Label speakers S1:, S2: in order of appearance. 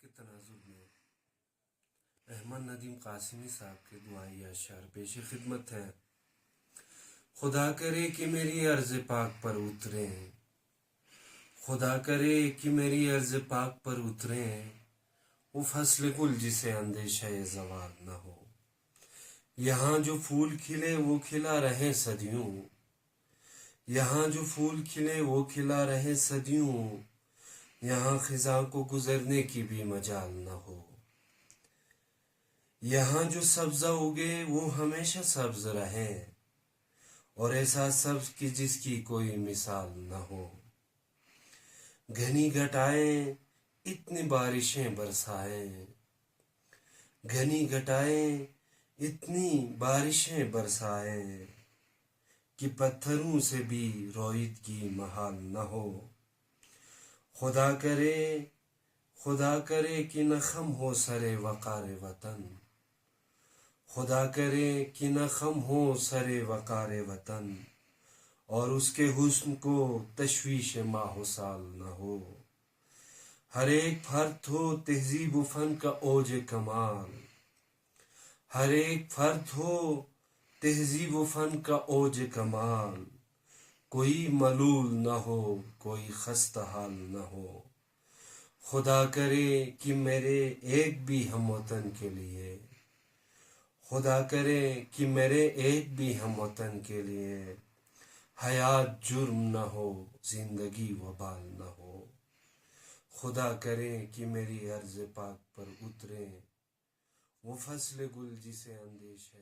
S1: کے تناظر میں احمد ندیم قاسمی صاحب کے دعائیہ اشعار پیش خدمت ہیں۔ خدا کرے کہ میری عرض پاک پر اتریں، خدا کرے کہ میری عرض پاک پر اتریں، وہ فصل گل جسے اندیشہ زوال نہ ہو۔ یہاں جو پھول کھلے وہ کھلا رہے صدیوں، یہاں جو پھول کھلے وہ کھلا رہے صدیوں، یہاں خزاں کو گزرنے کی بھی مجال نہ ہو۔ یہاں جو سبزہ اگے وہ ہمیشہ سبز رہے، اور ایسا سبز کی جس کی کوئی مثال نہ ہو۔ گھنی گھٹائیں اتنی بارشیں برسائیں، گھنی گھٹائیں اتنی بارشیں برسائیں، کہ پتھروں سے بھی رویدگی محال نہ ہو۔ خدا کرے کہ نہ خم ہو سر وقار وطن، خدا کرے کہ نہ خم ہو سر وقار وطن، اور اس کے حسن کو تشویش ماہ و سال نہ ہو۔ ہر ایک فرد ہو تہذیب و فن کا اوج کمال، ہر ایک فرد ہو تہذیب و فن کا اوج کمال، کوئی ملول نہ ہو کوئی خستہ حال نہ ہو۔ خدا کرے کہ میرے ایک بھی ہم وطن کے لیے، خدا کرے کہ میرے ایک بھی ہم وطن کے لیے، حیات جرم نہ ہو زندگی وبال نہ ہو۔ خدا کرے کہ میری عرض پاک پر اتریں، وہ فصل گل جسے اندیشہ